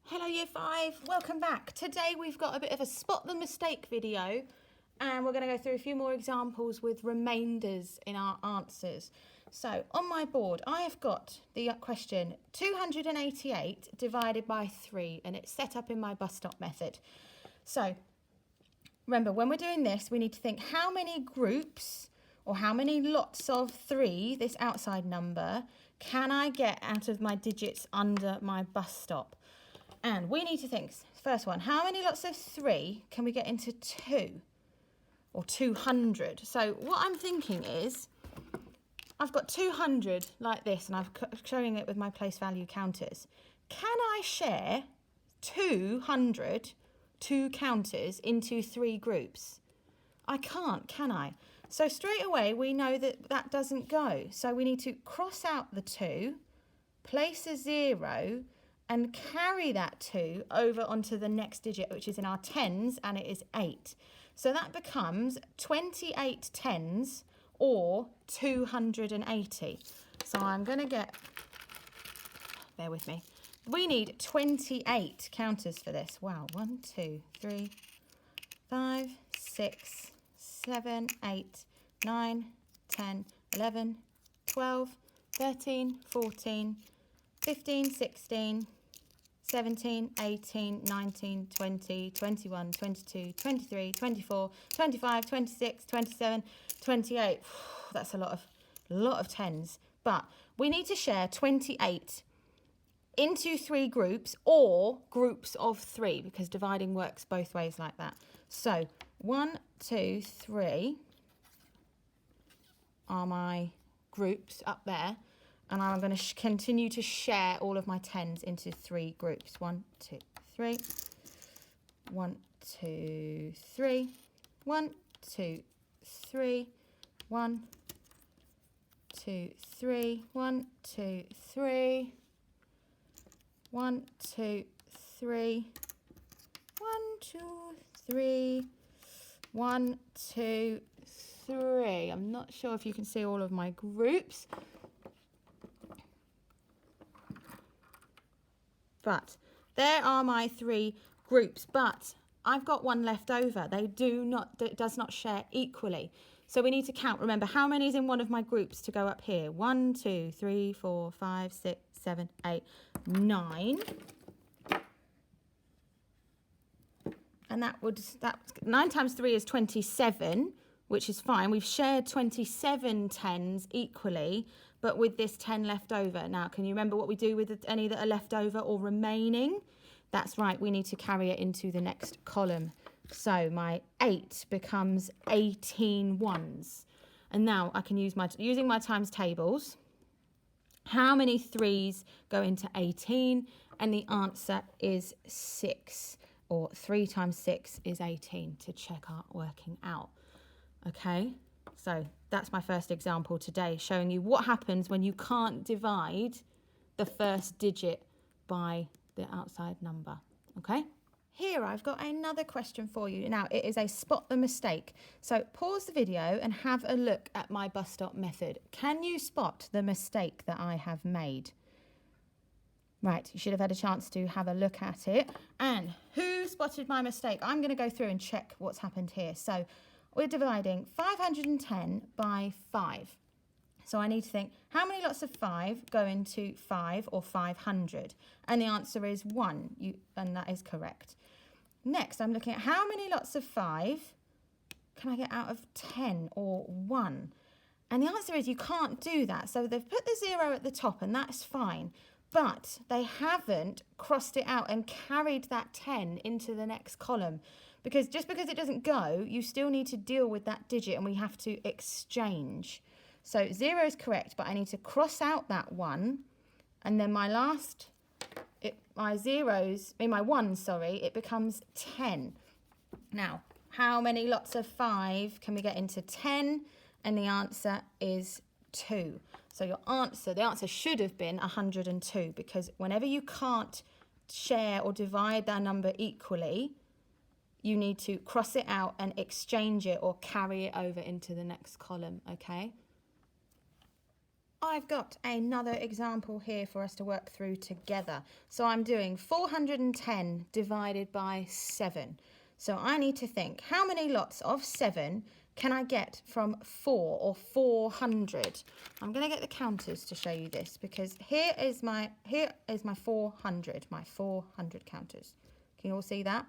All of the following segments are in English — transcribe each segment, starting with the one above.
Hello Year 5, welcome back. Today we've got a bit of a spot the mistake video and we're going to go through a few more examples with remainders in our answers. So on my board I have got the question 288 divided by 3 and it's set up in my bus stop method. So remember, when we're doing this we need to think how many groups or how many lots of 3, this outside number, can I get out of my digits under my bus stop? And we need to think, first one, how many lots of 3 can we get into 2 or 200? So what I'm thinking is, I've got 200 like this and I'm showing it with my place value counters. Can I share 200 two counters into 3 groups? I can't, can I? So straight away we know that that doesn't go. So we need to cross out the 2, place a 0, and carry that 2 over onto the next digit, which is in our tens, and it is 8. So that becomes 28 tens or 280. So I'm going to get, bear with me, we need 28 counters for this. Wow, 1, 2, 3, 5, 6, 7, 8, 9, 10, 11, 12, 13, 14, 15, 16, 17, 18, 19, 20, 21, 22, 23, 24, 25, 26, 27, 28. That's a lot of tens. But we need to share 28 into 3 groups or groups of 3 because dividing works both ways like that. So 1, 2, 3 are my groups up there. And I'm going to continue to share all of my tens into 3 groups. 1, 2, 3. 1, 2, 3. 1, 2, 3. 1, 2, 3. 1, 2, 3. 1, 2, 3. 1, 2, 3. 1, 2, 3. I'm not sure if you can see all of my groups. But there are my 3 groups, but I've got one left over. It does not share equally. So we need to count. Remember, how many is in one of my groups to go up here? 1, 2, 3, 4, 5, 6, 7, 8, 9. And that 9 times 3 is 27, which is fine. We've shared 27 tens equally, but with this 10 left over. Now, can you remember what we do with any that are left over or remaining? That's right, we need to carry it into the next column. So my 8 becomes 18 ones. And now I can use using my times tables. How many 3s go into 18? And the answer is 6, or 3 times 6 is 18 to check our working out. Okay, so that's my first example today, showing you what happens when you can't divide the first digit by the outside number. Okay, here I've got another question for you. Now it is a spot the mistake. So pause the video and have a look at my bus stop method. Can you spot the mistake that I have made? Right, you should have had a chance to have a look at it. And who spotted my mistake? I'm going to go through and check what's happened here. So we're dividing 510 by 5. So I need to think, how many lots of 5 go into 5 or 500? And the answer is 1, and that is correct. Next, I'm looking at how many lots of 5 can I get out of 10 or 1? And the answer is you can't do that. So they've put the 0 at the top, and that's fine. But they haven't crossed it out and carried that 10 into the next column. Because just because it doesn't go, you still need to deal with that digit and we have to exchange. So 0 is correct, but I need to cross out that 1. And then my ones, it becomes 10. Now, how many lots of 5 can we get into 10? And the answer is 2. So the answer should have been 102, because whenever you can't share or divide that number equally, you need to cross it out and exchange it or carry it over into the next column, okay? I've got another example here for us to work through together. So I'm doing 410 divided by 7. So I need to think, how many lots of 7 can I get from 4 or 400? I'm going to get the counters to show you this, because here is my 400 counters. Can you all see that?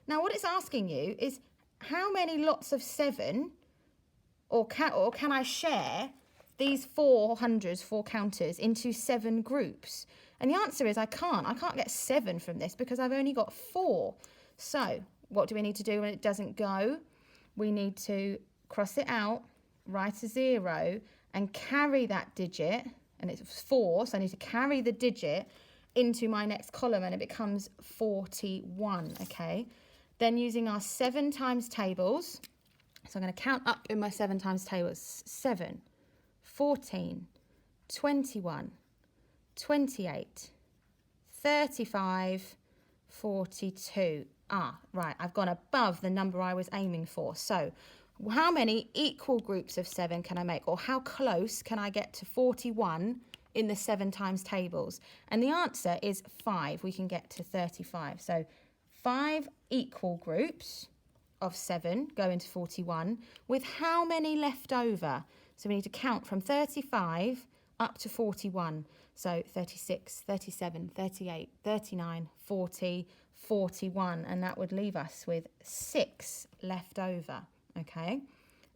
Now what it's asking you is how many lots of 7 or can I share these 4 counters into 7 groups? And the answer is I can't get 7 from this because I've only got 4. So what do we need to do when it doesn't go? We need to cross it out, write a 0 and carry that digit, and it's 4, so I need to carry the digit into my next column and it becomes 41, okay? Then using our 7 times tables, so I'm going to count up in my 7 times tables, 7, 14, 21, 28, 35, 42. Right, I've gone above the number I was aiming for. So how many equal groups of 7 can I make, or how close can I get to 41 in the 7 times tables? And the answer is 5. We can get to 35. So 5 equal groups of 7 go into 41, with how many left over? So we need to count from 35 up to 41. So 36, 37, 38, 39, 40, 41, and that would leave us with 6 left over, okay?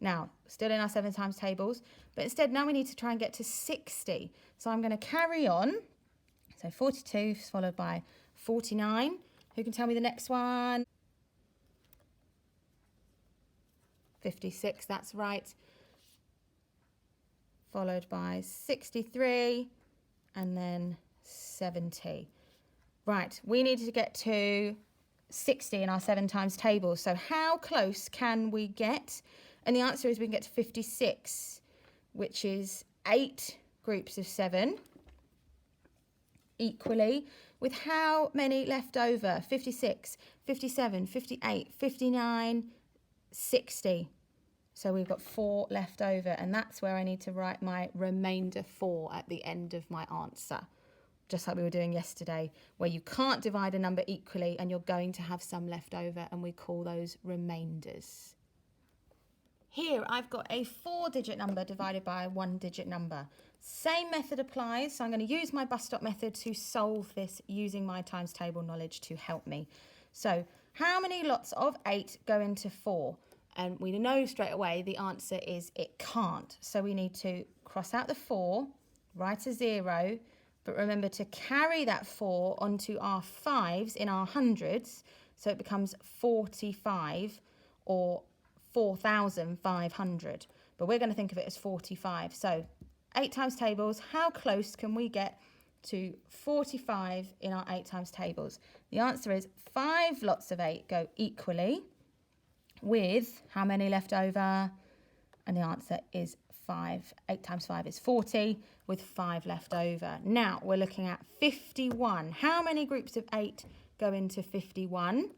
Now, still in our 7 times tables, but instead now we need to try and get to 60. So I'm going to carry on. So 42 is followed by 49. Who can tell me the next one? 56, that's right. Followed by 63 and then 70. Right, we need to get to 60 in our 7 times table. So how close can we get? And the answer is we can get to 56, which is 8 groups of 7 equally, with how many left over? 56, 57, 58, 59, 60. So we've got 4 left over, and that's where I need to write my remainder 4 at the end of my answer. Just like we were doing yesterday, where you can't divide a number equally and you're going to have some left over, and we call those remainders. Here I've got a 4-digit number divided by a 1-digit number. Same method applies, so I'm going to use my bus stop method to solve this using my times table knowledge to help me. So how many lots of 8 go into 4? And we know straight away the answer is it can't. So we need to cross out the 4, write a 0, but remember to carry that 4 onto our 5s in our hundreds, so it becomes 45 or 4,500. But we're going to think of it as 45. So 8 times tables, how close can we get to 45 in our 8 times tables? The answer is 5 lots of 8 go equally, with how many left over? And the answer is 5. 8 times 5 is 40, with 5 left over. Now we're looking at 51. How many groups of 8 go into 51?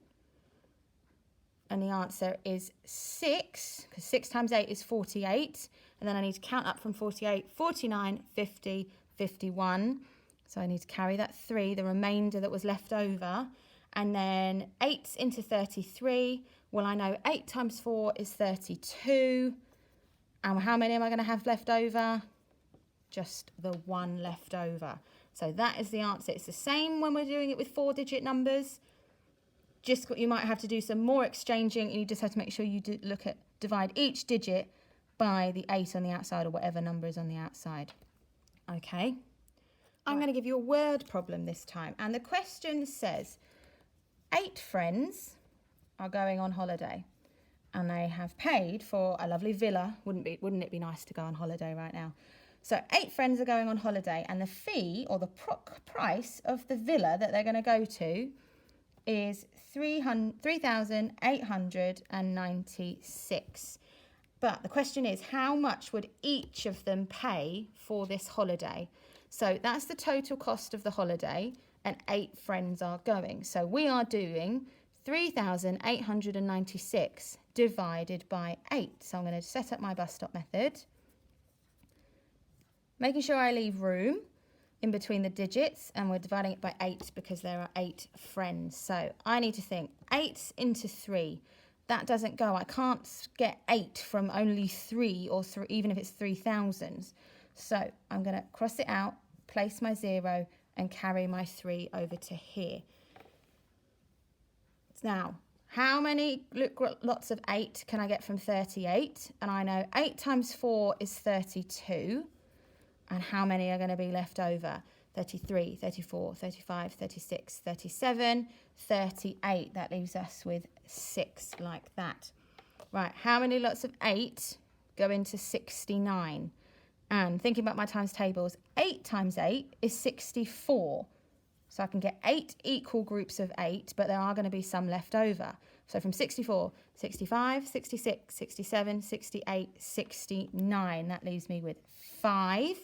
And the answer is 6, because 6 times 8 is 48. And then I need to count up from 48, 49, 50, 51. So I need to carry that 3, the remainder that was left over. And then 8 into 33. Well, I know 8 times 4 is 32. And how many am I going to have left over? Just the 1 left over. So that is the answer. It's the same when we're doing it with 4-digit numbers. Just you might have to do some more exchanging, and you just have to make sure you divide each digit by the 8 on the outside, or whatever number is on the outside. Okay. I'm going to give you a word problem this time. And the question says, 8 friends are going on holiday, and they have paid for a lovely villa. Wouldn't it be nice to go on holiday right now? So 8 friends are going on holiday, and the fee, or the price of the villa that they're going to go to, is 3,896. But the question is, how much would each of them pay for this holiday? So that's the total cost of the holiday, and 8 friends are going. So we are doing 3,896 divided by 8. So I'm going to set up my bus stop method. making sure I leave room in between the digits, and we're dividing it by 8 because there are 8 friends. So I need to think 8 into 3. That doesn't go. I can't get 8 from only 3 or 3, even if it's 3,000. So I'm going to cross it out, place my 0 and carry my 3 over to here. Now, how many lots of 8 can I get from 38? And I know 8 times 4 is 32. And how many are going to be left over? 33, 34, 35, 36, 37, 38. That leaves us with 6 like that. Right, how many lots of 8 go into 69? And thinking about my times tables, 8 times 8 is 64. So I can get 8 equal groups of 8, but there are going to be some left over. So from 64, 65, 66, 67, 68, 69. That leaves me with 5.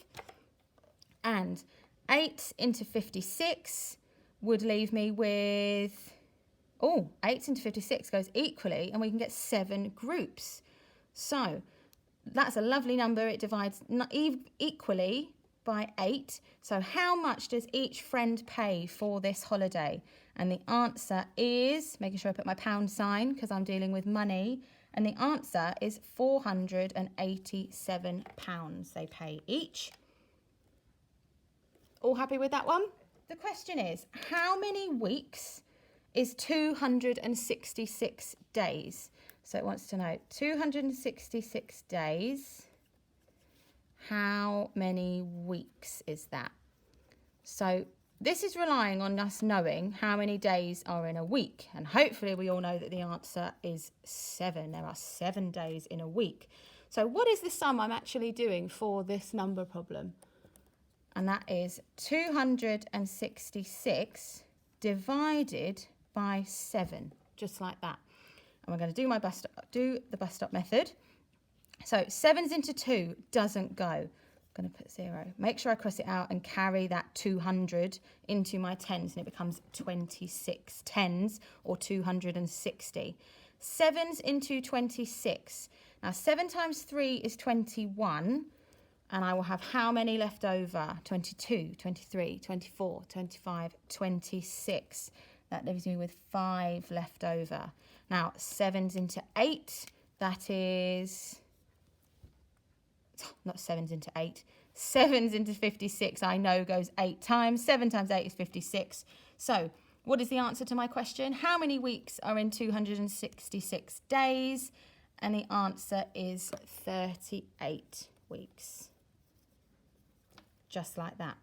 And 8 into 56 would leave me with... 8 into 56 goes equally, and we can get 7 groups. So that's a lovely number. It divides equally by 8. So how much does each friend pay for this holiday? And the answer is, making sure I put my pound sign because I'm dealing with money, and the answer is £487 they pay each. All happy with that one? The question is, how many weeks is 266 days? So it wants to know 266 days. How many weeks is that? So this is relying on us knowing how many days are in a week. And hopefully we all know that the answer is 7. There are 7 days in a week. So what is the sum I'm actually doing for this number problem? And that is 266 divided by 7, just like that. And we're going to do the bus stop method. So 7s into 2 doesn't go. I'm going to put 0. Make sure I cross it out and carry that 200 into my 10s, and it becomes 26 10s, or 260. 7s into 26. Now 7 times 3 is 21. And I will have how many left over? 22, 23, 24, 25, 26. That leaves me with 5 left over. Now, 7s into 8, that is... Not 7s into 8. 7s into 56, I know, goes 8 times. 7 times 8 is 56. So, what is the answer to my question? How many weeks are in 266 days? And the answer is 38 weeks. Just like that.